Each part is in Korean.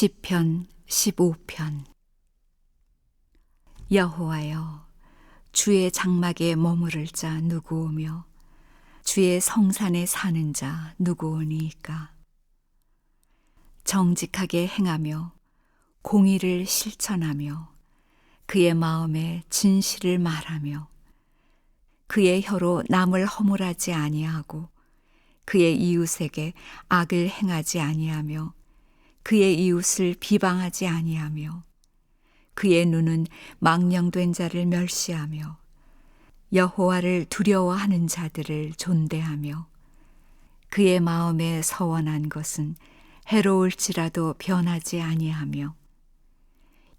시편 15편. 여호와여, 주의 장막에 머무를 자 누구오며 주의 성산에 사는 자 누구오니이까. 정직하게 행하며 공의를 실천하며 그의 마음에 진실을 말하며 그의 혀로 남을 허물하지 아니하고 그의 이웃에게 악을 행하지 아니하며 그의 이웃을 비방하지 아니하며 그의 눈은 망령된 자를 멸시하며 여호와를 두려워하는 자들을 존대하며 그의 마음에 서원한 것은 해로울지라도 변하지 아니하며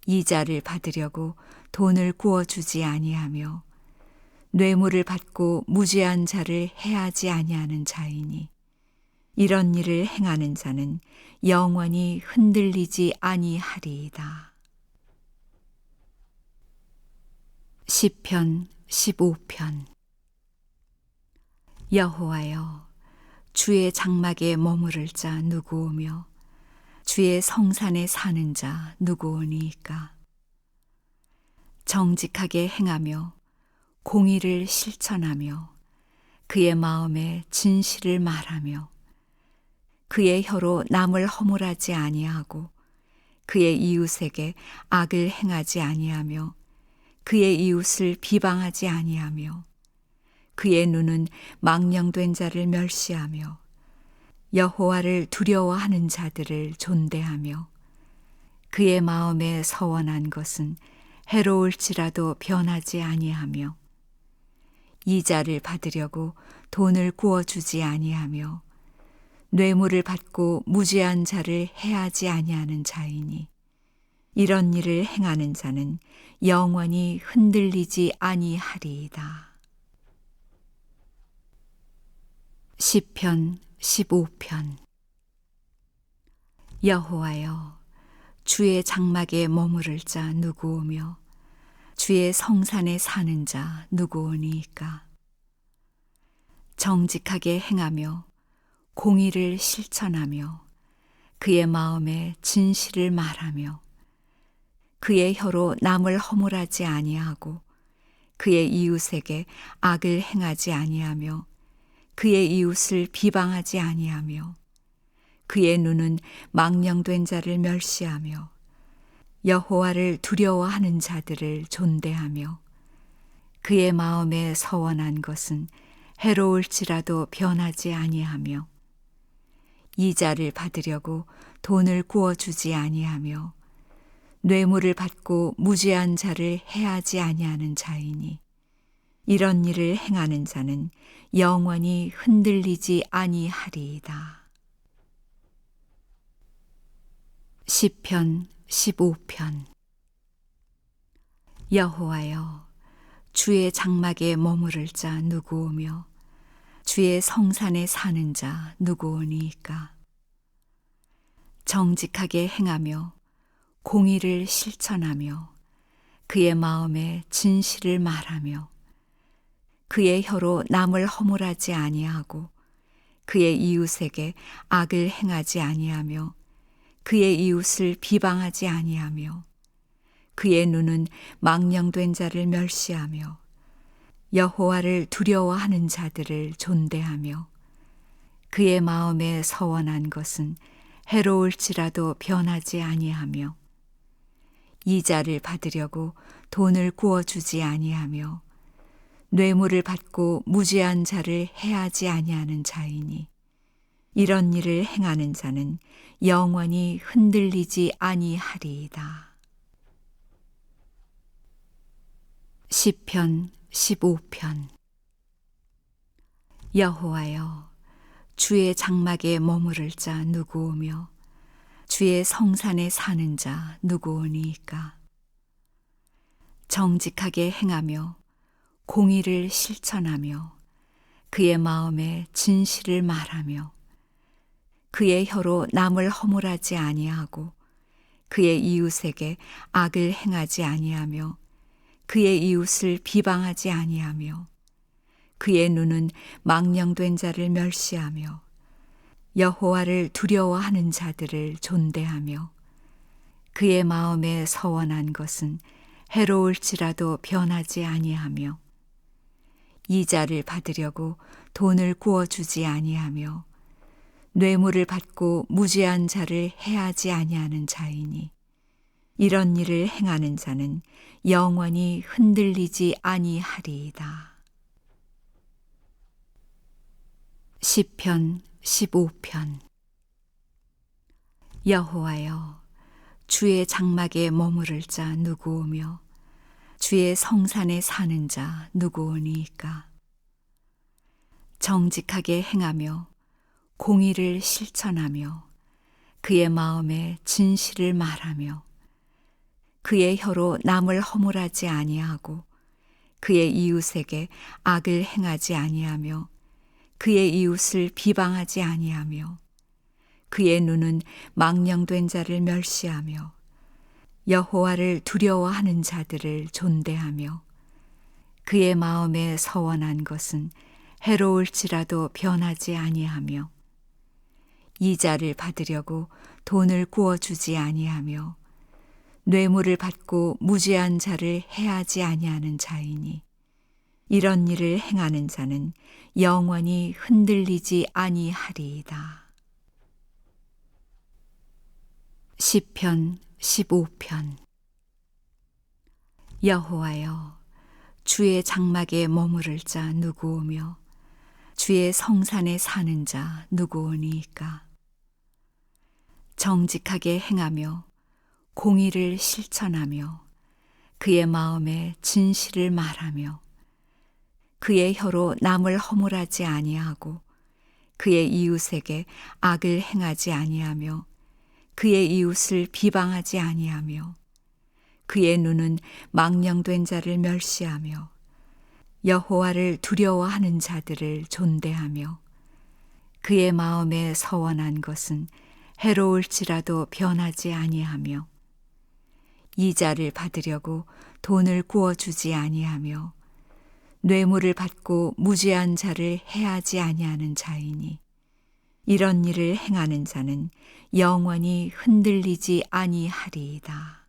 이자를 받으려고 돈을 구워주지 아니하며 뇌물을 받고 무죄한 자를 해하지 아니하는 자이니 이런 일을 행하는 자는 영원히 흔들리지 아니하리이다. 시편 15편. 여호와여, 주의 장막에 머무를 자 누구오며 주의 성산에 사는 자 누구오니이까. 정직하게 행하며 공의를 실천하며 그의 마음에 진실을 말하며 그의 혀로 남을 허물하지 아니하고 그의 이웃에게 악을 행하지 아니하며 그의 이웃을 비방하지 아니하며 그의 눈은 망령된 자를 멸시하며 여호와를 두려워하는 자들을 존대하며 그의 마음에 서원한 것은 해로울지라도 변하지 아니하며 이자를 받으려고 돈을 구워주지 아니하며 뇌물을 받고 무죄한 자를 해하지 아니하는 자이니 이런 일을 행하는 자는 영원히 흔들리지 아니하리이다. 시편 15편. 여호와여, 주의 장막에 머무를 자 누구오며 주의 성산에 사는 자 누구오니이까. 정직하게 행하며 공의를 실천하며 그의 마음에 진실을 말하며 그의 혀로 남을 허물하지 아니하고 그의 이웃에게 악을 행하지 아니하며 그의 이웃을 비방하지 아니하며 그의 눈은 망령된 자를 멸시하며 여호와를 두려워하는 자들을 존대하며 그의 마음에 서원한 것은 해로울지라도 변하지 아니하며 이자를 받으려고 돈을 구워주지 아니하며 뇌물을 받고 무죄한 자를 해하지 아니하는 자이니 이런 일을 행하는 자는 영원히 흔들리지 아니하리이다. 시편 15편. 여호와여, 주의 장막에 머무를 자 누구오며 주의 성산에 사는 자 누구오니이까. 정직하게 행하며 공의를 실천하며 그의 마음에 진실을 말하며 그의 혀로 남을 허물하지 아니하고 그의 이웃에게 악을 행하지 아니하며 그의 이웃을 비방하지 아니하며 그의 눈은 망령된 자를 멸시하며 여호와를 두려워하는 자들을 존대하며 그의 마음에 서원한 것은 해로울지라도 변하지 아니하며 이자를 받으려고 돈을 구워주지 아니하며 뇌물을 받고 무죄한 자를 해하지 아니하는 자이니 이런 일을 행하는 자는 영원히 흔들리지 아니하리이다. 시편 15편. 여호와여, 주의 장막에 머무를 자 누구오며 주의 성산에 사는 자 누구오니이까. 정직하게 행하며 공의를 실천하며 그의 마음에 진실을 말하며 그의 혀로 남을 허물하지 아니하고 그의 이웃에게 악을 행하지 아니하며 그의 이웃을 비방하지 아니하며 그의 눈은 망령된 자를 멸시하며 여호와를 두려워하는 자들을 존대하며 그의 마음에 서원한 것은 해로울지라도 변하지 아니하며 이자를 받으려고 돈을 구워주지 아니하며 뇌물을 받고 무죄한 자를 해하지 아니하는 자이니 이런 일을 행하는 자는 영원히 흔들리지 아니하리이다. 시편 15편. 여호와여, 주의 장막에 머무를 자 누구오며 주의 성산에 사는 자 누구오니이까. 정직하게 행하며 공의를 실천하며 그의 마음에 진실을 말하며 그의 혀로 남을 허물하지 아니하고 그의 이웃에게 악을 행하지 아니하며 그의 이웃을 비방하지 아니하며 그의 눈은 망령된 자를 멸시하며 여호와를 두려워하는 자들을 존대하며 그의 마음에 서원한 것은 해로울지라도 변하지 아니하며 이자를 받으려고 돈을 구워주지 아니하며 뇌물을 받고 무죄한 자를 해하지 아니하는 자이니 이런 일을 행하는 자는 영원히 흔들리지 아니하리이다. 시편 15편. 여호와여, 주의 장막에 머무를 자 누구오며 주의 성산에 사는 자 누구오니이까. 정직하게 행하며 공의를 실천하며 그의 마음에 진실을 말하며 그의 혀로 남을 허물하지 아니하고 그의 이웃에게 악을 행하지 아니하며 그의 이웃을 비방하지 아니하며 그의 눈은 망령된 자를 멸시하며 여호와를 두려워하는 자들을 존대하며 그의 마음에 서원한 것은 해로울지라도 변하지 아니하며 이자를 받으려고 돈을 구워주지 아니하며 뇌물을 받고 무죄한 자를 해하지 아니하는 자이니 이런 일을 행하는 자는 영원히 흔들리지 아니하리이다.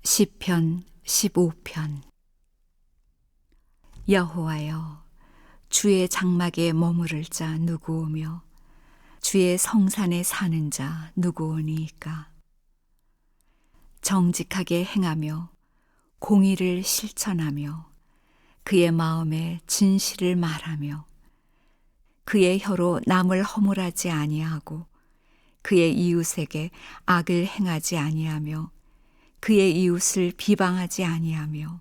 시편 15편. 여호와여, 주의 장막에 머무를 자 누구오며 주의 성산에 사는 자 누구오니이까. 정직하게 행하며 공의를 실천하며 그의 마음에 진실을 말하며 그의 혀로 남을 허물하지 아니하고 그의 이웃에게 악을 행하지 아니하며 그의 이웃을 비방하지 아니하며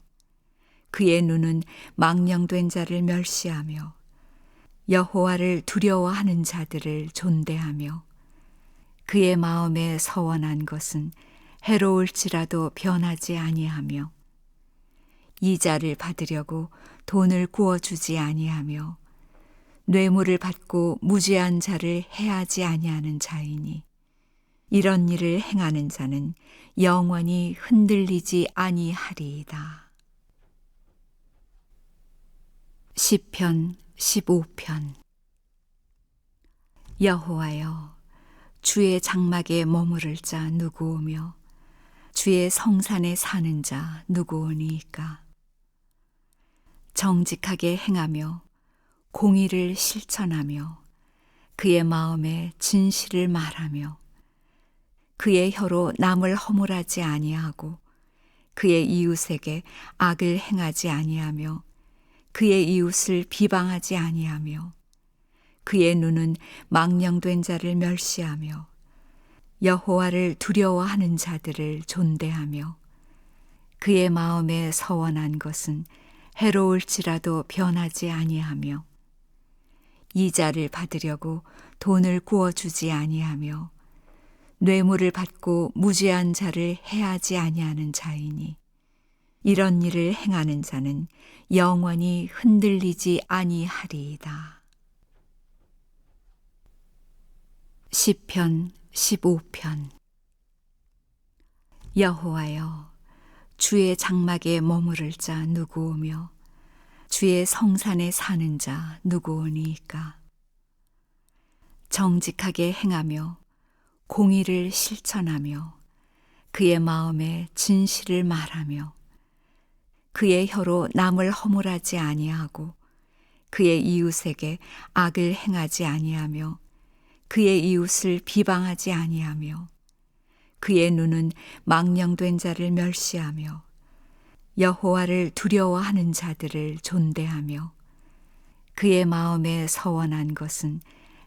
그의 눈은 망령된 자를 멸시하며 여호와를 두려워하는 자들을 존대하며 그의 마음에 서원한 것은 해로울지라도 변하지 아니하며 이자를 받으려고 돈을 구워주지 아니하며 뇌물을 받고 무죄한 자를 해하지 아니하는 자이니 이런 일을 행하는 자는 영원히 흔들리지 아니하리이다. 시편 15편. 여호와여, 주의 장막에 머무를 자 누구오며 주의 성산에 사는 자 누구오니이까. 정직하게 행하며 공의를 실천하며 그의 마음에 진실을 말하며 그의 혀로 남을 허물하지 아니하고 그의 이웃에게 악을 행하지 아니하며 그의 이웃을 비방하지 아니하며 그의 눈은 망령된 자를 멸시하며 여호와를 두려워하는 자들을 존대하며 그의 마음에 서원한 것은 해로울지라도 변하지 아니하며 이자를 받으려고 돈을 구워주지 아니하며 뇌물을 받고 무죄한 자를 해하지 아니하는 자이니 이런 일을 행하는 자는 영원히 흔들리지 아니하리이다. 시편 15편. 여호와여, 주의 장막에 머무를 자 누구오며 주의 성산에 사는 자 누구오니이까. 정직하게 행하며 공의를 실천하며 그의 마음에 진실을 말하며 그의 혀로 남을 허물하지 아니하고 그의 이웃에게 악을 행하지 아니하며 그의 이웃을 비방하지 아니하며 그의 눈은 망령된 자를 멸시하며 여호와를 두려워하는 자들을 존대하며 그의 마음에 서원한 것은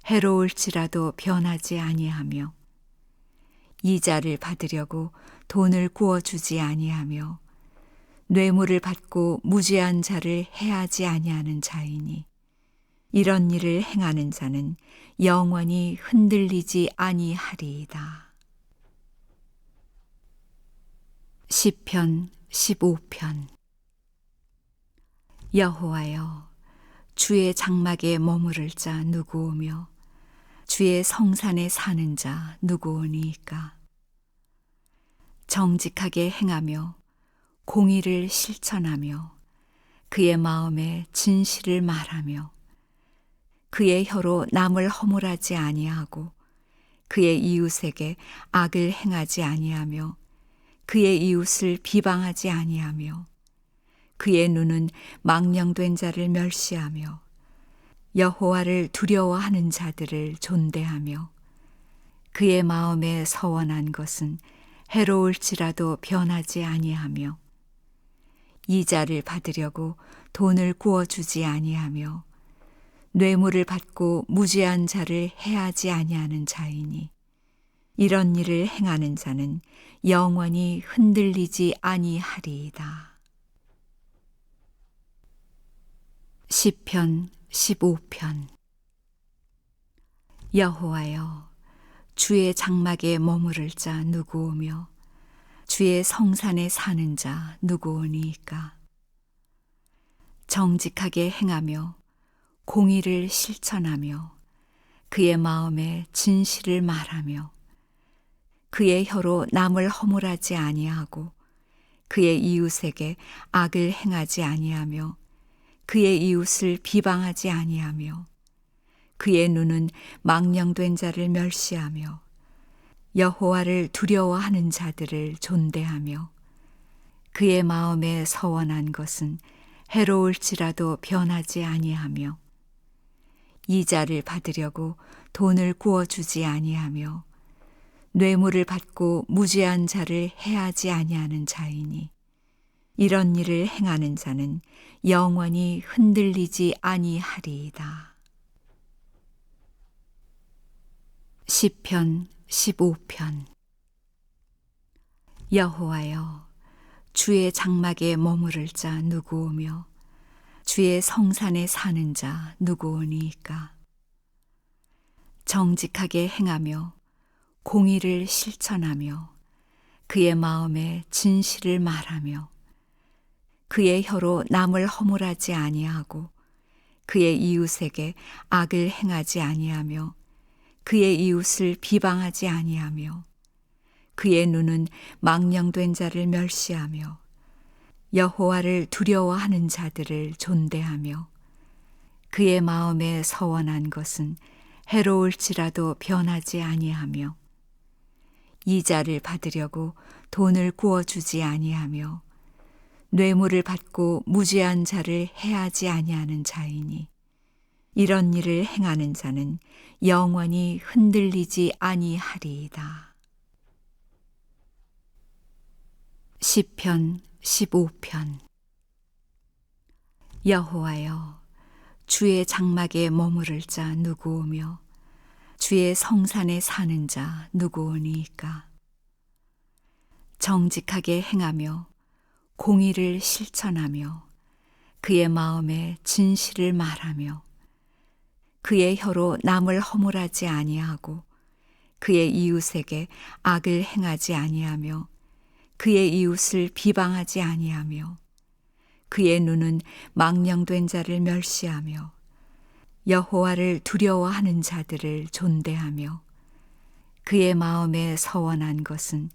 해로울지라도 변하지 아니하며 이자를 받으려고 돈을 구워주지 아니하며 뇌물을 받고 무죄한 자를 해하지 아니하는 자이니 이런 일을 행하는 자는 영원히 흔들리지 아니하리이다. 시편 15편. 여호와여, 주의 장막에 머무를 자 누구오며 주의 성산에 사는 자 누구오니이까. 정직하게 행하며 공의를 실천하며 그의 마음에 진실을 말하며 그의 혀로 남을 허물하지 아니하고 그의 이웃에게 악을 행하지 아니하며 그의 이웃을 비방하지 아니하며 그의 눈은 망령된 자를 멸시하며 여호와를 두려워하는 자들을 존대하며 그의 마음에 서원한 것은 해로울지라도 변하지 아니하며 이자를 받으려고 돈을 구워주지 아니하며 뇌물을 받고 무죄한 자를 해하지 아니하는 자이니 이런 일을 행하는 자는 영원히 흔들리지 아니하리이다. 시편 15편. 여호와여, 주의 장막에 머무를 자 누구오며 주의 성산에 사는 자 누구오니이까. 정직하게 행하며 공의를 실천하며 그의 마음에 진실을 말하며 그의 혀로 남을 허물하지 아니하고 그의 이웃에게 악을 행하지 아니하며 그의 이웃을 비방하지 아니하며 그의 눈은 망령된 자를 멸시하며 여호와를 두려워하는 자들을 존대하며 그의 마음에 서원한 것은 해로울지라도 변하지 아니하며 이자를 받으려고 돈을 구워주지 아니하며 뇌물을 받고 무죄한 자를 해하지 아니하는 자이니 이런 일을 행하는 자는 영원히 흔들리지 아니하리이다. 시편 15편. 여호와여, 주의 장막에 머무를 자 누구오며 주의 성산에 사는 자 누구오니이까. 정직하게 행하며 공의를 실천하며 그의 마음에 진실을 말하며 그의 혀로 남을 허물하지 아니하고 그의 이웃에게 악을 행하지 아니하며 그의 이웃을 비방하지 아니하며 그의 눈은 망령된 자를 멸시하며 여호와를 두려워하는 자들을 존대하며 그의 마음에 서원한 것은 해로울지라도 변하지 아니하며 이자를 받으려고 돈을 구워주지 아니하며 뇌물을 받고 무죄한 자를 해하지 아니하는 자이니 이런 일을 행하는 자는 영원히 흔들리지 아니하리이다. 시편 15편. 여호와여, 주의 장막에 머무를 자 누구오며 주의 성산에 사는 자 누구오니이까. 정직하게 행하며 공의를 실천하며 그의 마음에 진실을 말하며 그의 혀로 남을 허물하지 아니하고 그의 이웃에게 악을 행하지 아니하며 그의 이웃을 비방하지 아니하며 그의 눈은 망령된 자를 멸시하며 여호와를 두려워하는 자들을 존대하며 그의 마음에 서원한 것은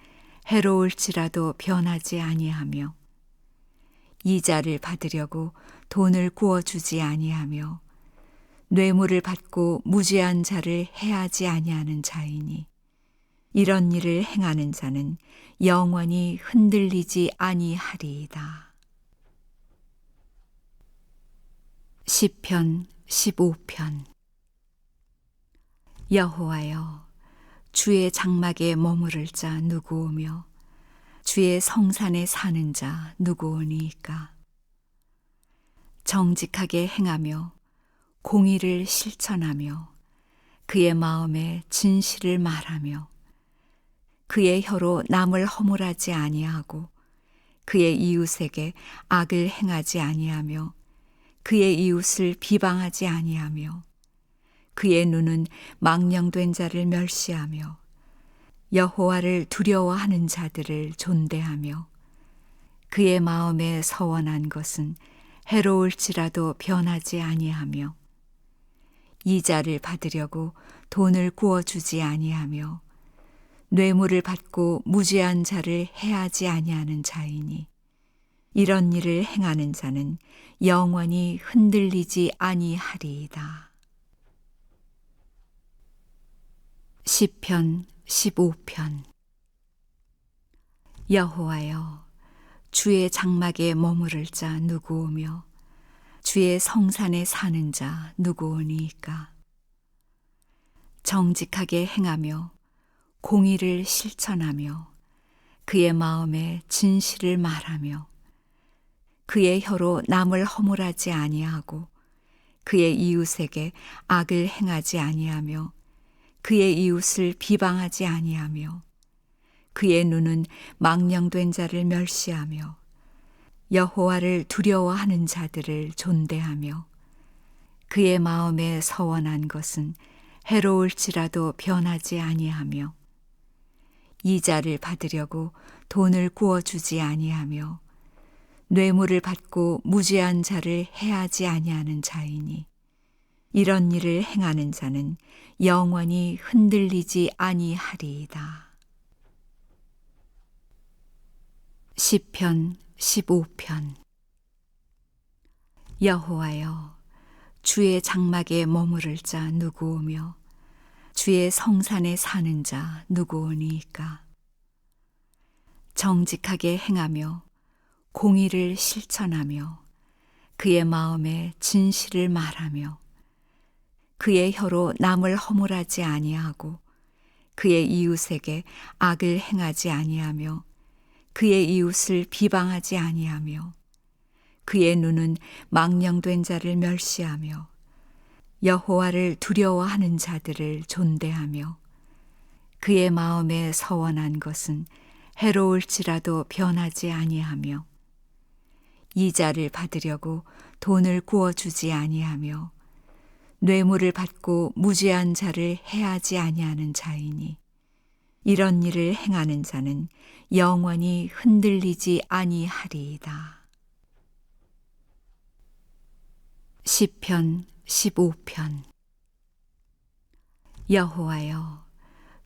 해로울지라도 변하지 아니하며 이자를 받으려고 돈을 구워주지 아니하며 뇌물을 받고 무죄한 자를 해하지 아니하는 자이니 이런 일을 행하는 자는 영원히 흔들리지 아니하리이다. 시편 15편. 여호와여, 주의 장막에 머무를 자 누구오며 주의 성산에 사는 자 누구오니이까. 정직하게 행하며 공의를 실천하며 그의 마음에 진실을 말하며 그의 혀로 남을 허물하지 아니하고 그의 이웃에게 악을 행하지 아니하며 그의 이웃을 비방하지 아니하며 그의 눈은 망령된 자를 멸시하며 여호와를 두려워하는 자들을 존대하며 그의 마음에 서원한 것은 해로울지라도 변하지 아니하며 이자를 받으려고 돈을 구워주지 아니하며 뇌물을 받고 무죄한 자를 해하지 아니하는 자이니 이런 일을 행하는 자는 영원히 흔들리지 아니하리이다. 시편 15편. 여호와여, 주의 장막에 머무를 자 누구오며 주의 성산에 사는 자 누구오니이까. 정직하게 행하며 공의를 실천하며 그의 마음에 진실을 말하며 그의 혀로 남을 허물하지 아니하고 그의 이웃에게 악을 행하지 아니하며 그의 이웃을 비방하지 아니하며 그의 눈은 망령된 자를 멸시하며 여호와를 두려워하는 자들을 존대하며 그의 마음에 서원한 것은 해로울지라도 변하지 아니하며 이자를 받으려고 돈을 구워주지 아니하며 뇌물을 받고 무죄한 자를 해하지 아니하는 자이니 이런 일을 행하는 자는 영원히 흔들리지 아니하리이다. 시편 15편. 여호와여, 주의 장막에 머무를 자 누구오며 주의 성산에 사는 자 누구오니이까. 정직하게 행하며 공의를 실천하며 그의 마음에 진실을 말하며 그의 혀로 남을 허물하지 아니하고 그의 이웃에게 악을 행하지 아니하며 그의 이웃을 비방하지 아니하며 그의 눈은 망령된 자를 멸시하며 여호와를 두려워하는 자들을 존대하며 그의 마음에 서원한 것은 해로울지라도 변하지 아니하며 이자를 받으려고 돈을 구워주지 아니하며 뇌물을 받고 무죄한 자를 해하지 아니하는 자이니 이런 일을 행하는 자는 영원히 흔들리지 아니하리이다. 시편 15편. 여호와여,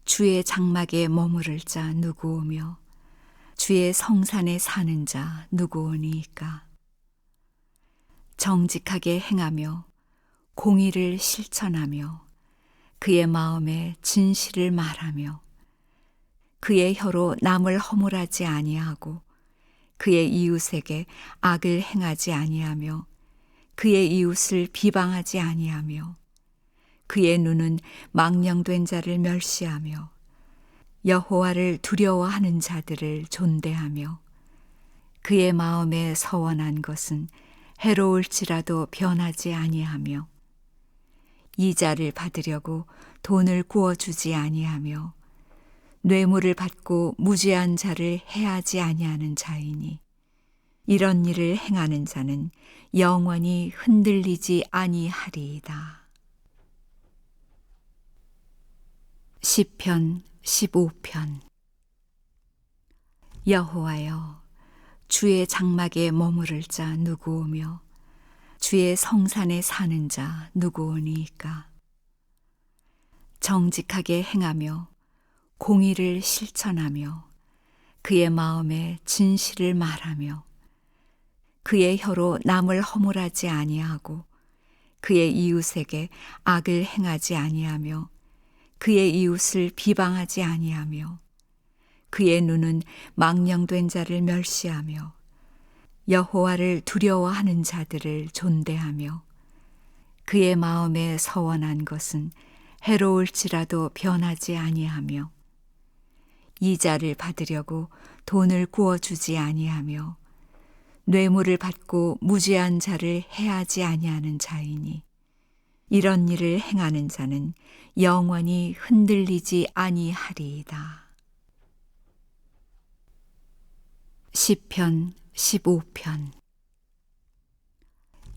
주의 장막에 머무를 자 누구오며 주의 성산에 사는 자 누구오니이까. 정직하게 행하며 공의를 실천하며 그의 마음에 진실을 말하며 그의 혀로 남을 허물하지 아니하고 그의 이웃에게 악을 행하지 아니하며 그의 이웃을 비방하지 아니하며 그의 눈은 망령된 자를 멸시하며 여호와를 두려워하는 자들을 존대하며 그의 마음에 서원한 것은 해로울지라도 변하지 아니하며 이자를 받으려고 돈을 구워주지 아니하며 뇌물을 받고 무죄한 자를 해하지 아니하는 자이니 이런 일을 행하는 자는 영원히 흔들리지 아니하리이다. 시편 15편. 여호와여, 주의 장막에 머무를 자 누구오며 주의 성산에 사는 자 누구오니이까. 정직하게 행하며 공의를 실천하며 그의 마음에 진실을 말하며 그의 혀로 남을 허물하지 아니하고 그의 이웃에게 악을 행하지 아니하며 그의 이웃을 비방하지 아니하며 그의 눈은 망령된 자를 멸시하며 여호와를 두려워하는 자들을 존대하며 그의 마음에 서원한 것은 해로울지라도 변하지 아니하며 이자를 받으려고 돈을 구워주지 아니하며 뇌물을 받고 무죄한 자를 해하지 아니하는 자이니 이런 일을 행하는 자는 영원히 흔들리지 아니하리이다. 시편 15편.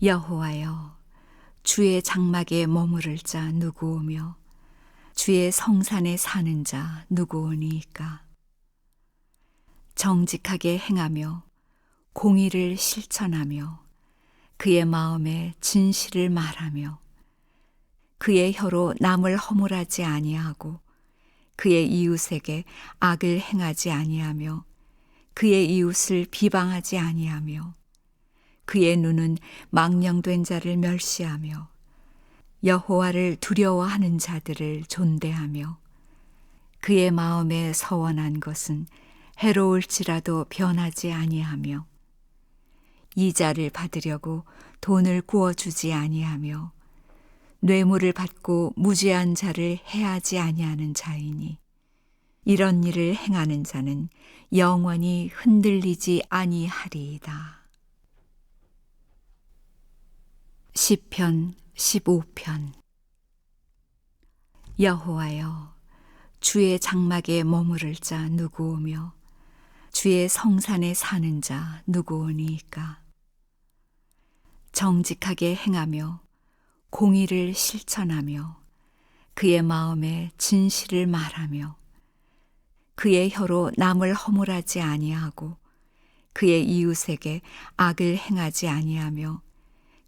여호와여, 주의 장막에 머무를 자 누구오며 주의 성산에 사는 자 누구오니이까. 정직하게 행하며 공의를 실천하며 그의 마음에 진실을 말하며 그의 혀로 남을 허물하지 아니하고 그의 이웃에게 악을 행하지 아니하며 그의 이웃을 비방하지 아니하며 그의 눈은 망령된 자를 멸시하며 여호와를 두려워하는 자들을 존대하며 그의 마음에 서원한 것은 해로울지라도 변하지 아니하며 이자를 받으려고 돈을 구워주지 아니하며 뇌물을 받고 무죄한 자를 해하지 아니하는 자이니 이런 일을 행하는 자는 영원히 흔들리지 아니하리이다. 시편 15편. 여호와여, 주의 장막에 머무를 자 누구오며 주의 성산에 사는 자 누구오니이까. 정직하게 행하며 공의를 실천하며 그의 마음에 진실을 말하며 그의 혀로 남을 허물하지 아니하고 그의 이웃에게 악을 행하지 아니하며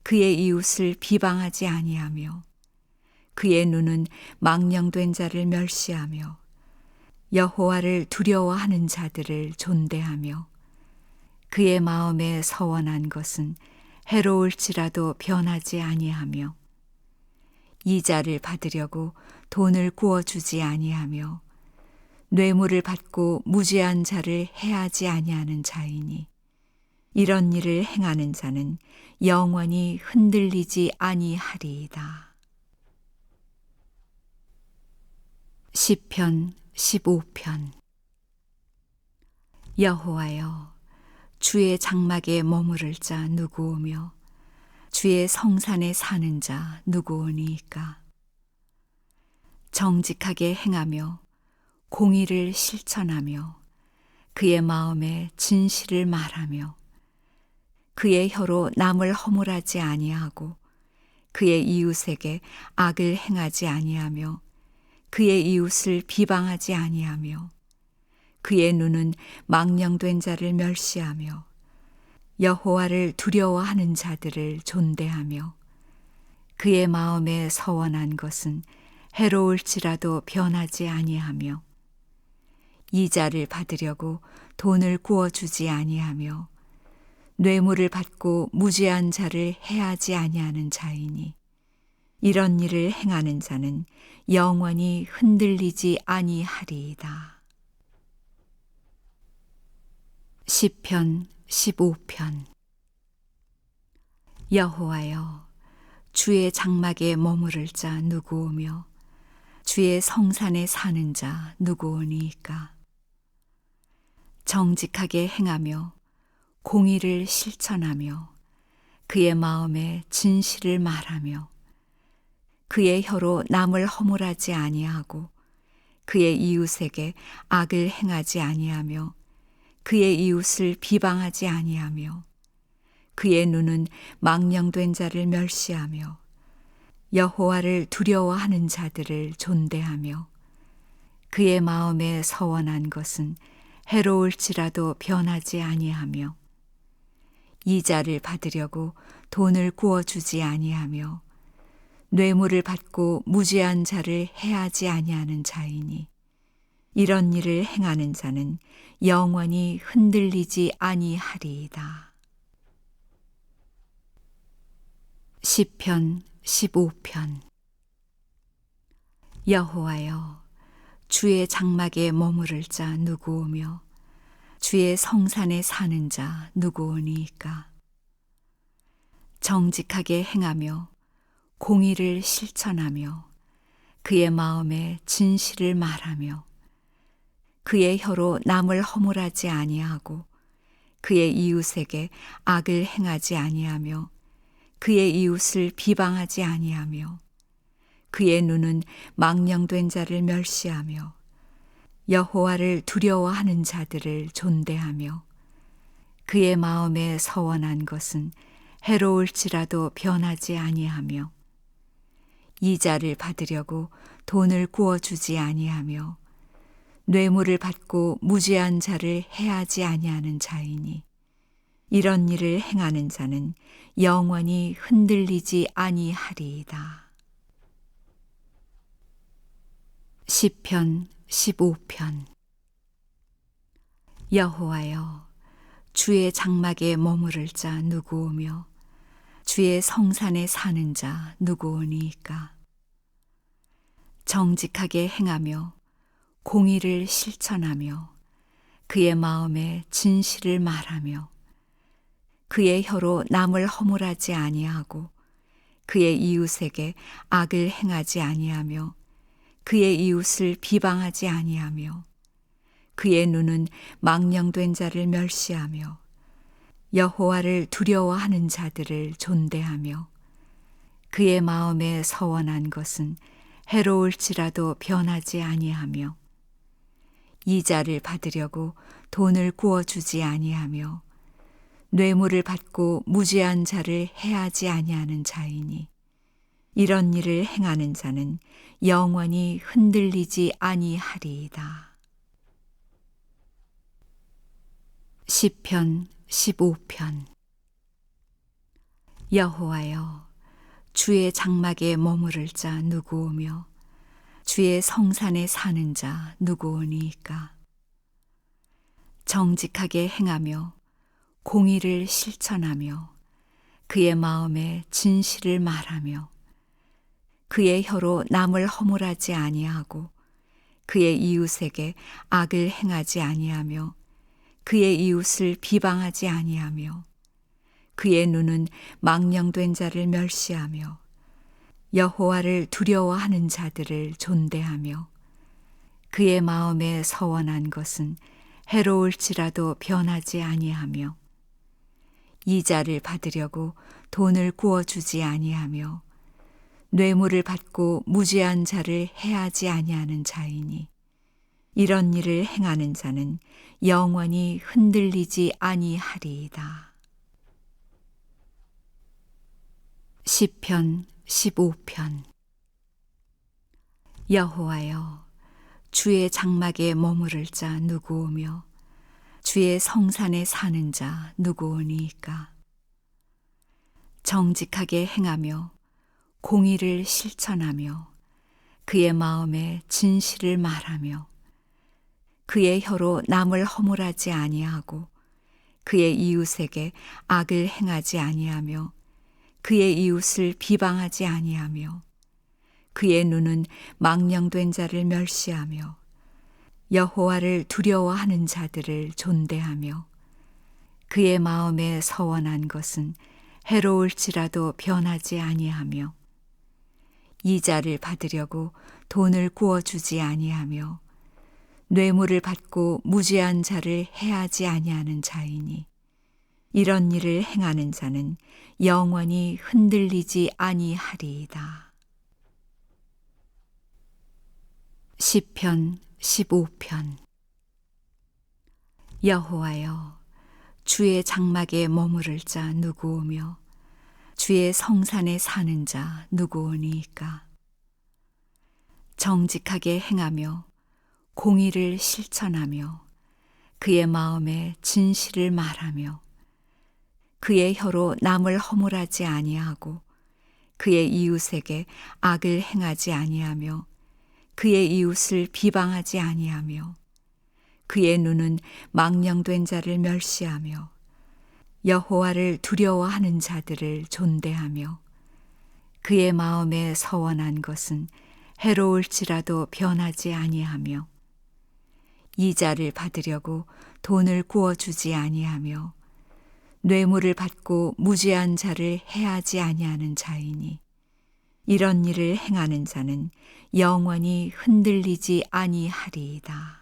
그의 이웃을 비방하지 아니하며 그의 눈은 망령된 자를 멸시하며 여호와를 두려워하는 자들을 존대하며 그의 마음에 서원한 것은 해로울지라도 변하지 아니하며 이자를 받으려고 돈을 구워주지 아니하며 뇌물을 받고 무죄한 자를 해하지 아니하는 자이니 이런 일을 행하는 자는 영원히 흔들리지 아니하리이다. 시편 15편. 여호와여, 주의 장막에 머무를 자 누구오며 주의 성산에 사는 자 누구오니이까. 정직하게 행하며 공의를 실천하며 그의 마음에 진실을 말하며 그의 혀로 남을 허물하지 아니하고 그의 이웃에게 악을 행하지 아니하며 그의 이웃을 비방하지 아니하며 그의 눈은 망령된 자를 멸시하며 여호와를 두려워하는 자들을 존대하며 그의 마음에 서원한 것은 해로울지라도 변하지 아니하며 이자를 받으려고 돈을 구워주지 아니하며 뇌물을 받고 무죄한 자를 해하지 아니하는 자이니 이런 일을 행하는 자는 영원히 흔들리지 아니하리이다. 시편 15편. 여호와여, 주의 장막에 머무를 자 누구오며 주의 성산에 사는 자 누구오니이까. 정직하게 행하며 공의를 실천하며 그의 마음에 진실을 말하며 그의 혀로 남을 허물하지 아니하고 그의 이웃에게 악을 행하지 아니하며 그의 이웃을 비방하지 아니하며 그의 눈은 망령된 자를 멸시하며 여호와를 두려워하는 자들을 존대하며 그의 마음에 서원한 것은 해로울지라도 변하지 아니하며 이자를 받으려고 돈을 구워주지 아니하며 뇌물을 받고 무죄한 자를 해하지 아니하는 자이니 이런 일을 행하는 자는 영원히 흔들리지 아니하리이다. 시편 15편. 여호와여, 주의 장막에 머무를 자 누구오며 주의 성산에 사는 자 누구오니이까. 정직하게 행하며 공의를 실천하며 그의 마음에 진실을 말하며 그의 혀로 남을 허물하지 아니하고 그의 이웃에게 악을 행하지 아니하며 그의 이웃을 비방하지 아니하며 그의 눈은 망령된 자를 멸시하며 여호와를 두려워하는 자들을 존대하며 그의 마음에 서원한 것은 해로울지라도 변하지 아니하며 이자를 받으려고 돈을 구워주지 아니하며 뇌물을 받고 무죄한 자를 해하지 아니하는 자이니 이런 일을 행하는 자는 영원히 흔들리지 아니하리이다. 시편 15편. 여호와여, 주의 장막에 머무를 자 누구오며 주의 성산에 사는 자 누구오니이까. 정직하게 행하며 공의를 실천하며 그의 마음에 진실을 말하며 그의 혀로 남을 허물하지 아니하고 그의 이웃에게 악을 행하지 아니하며 그의 이웃을 비방하지 아니하며 그의 눈은 망령된 자를 멸시하며 여호와를 두려워하는 자들을 존대하며 그의 마음에 서원한 것은 해로울지라도 변하지 아니하며 이자를 받으려고 돈을 구워주지 아니하며 뇌물을 받고 무죄한 자를 해하지 아니하는 자이니 이런 일을 행하는 자는 영원히 흔들리지 아니하리이다. 시편 15편. 여호와여, 주의 장막에 머무를 자 누구오며 주의 성산에 사는 자 누구오니이까. 정직하게 행하며 공의를 실천하며 그의 마음에 진실을 말하며 그의 혀로 남을 허물하지 아니하고 그의 이웃에게 악을 행하지 아니하며 그의 이웃을 비방하지 아니하며 그의 눈은 망령된 자를 멸시하며 여호와를 두려워하는 자들을 존대하며 그의 마음에 서원한 것은 해로울지라도 변하지 아니하며 이자를 받으려고 돈을 구워주지 아니하며 뇌물을 받고 무죄한 자를 해하지 아니하는 자이니 이런 일을 행하는 자는 영원히 흔들리지 아니하리이다. 시편 15편. 여호와여, 주의 장막에 머무를 자 누구오며 주의 성산에 사는 자 누구오니이까. 정직하게 행하며 공의를 실천하며 그의 마음에 진실을 말하며 그의 혀로 남을 허물하지 아니하고 그의 이웃에게 악을 행하지 아니하며 그의 이웃을 비방하지 아니하며 그의 눈은 망령된 자를 멸시하며 여호와를 두려워하는 자들을 존대하며 그의 마음에 서원한 것은 해로울지라도 변하지 아니하며 이자를 받으려고 돈을 구워주지 아니하며 뇌물을 받고 무죄한 자를 해하지 아니하는 자이니 이런 일을 행하는 자는 영원히 흔들리지 아니하리이다. 시편 15편. 여호와여, 주의 장막에 머무를 자 누구오며 주의 성산에 사는 자 누구오니이까. 정직하게 행하며 공의를 실천하며 그의 마음에 진실을 말하며 그의 혀로 남을 허물하지 아니하고 그의 이웃에게 악을 행하지 아니하며 그의 이웃을 비방하지 아니하며 그의 눈은 망령된 자를 멸시하며 여호와를 두려워하는 자들을 존대하며 그의 마음에 서원한 것은 해로울지라도 변하지 아니하며 이자를 받으려고 돈을 구워주지 아니하며 뇌물을 받고 무죄한 자를 해하지 아니하는 자이니 이런 일을 행하는 자는 영원히 흔들리지 아니하리이다.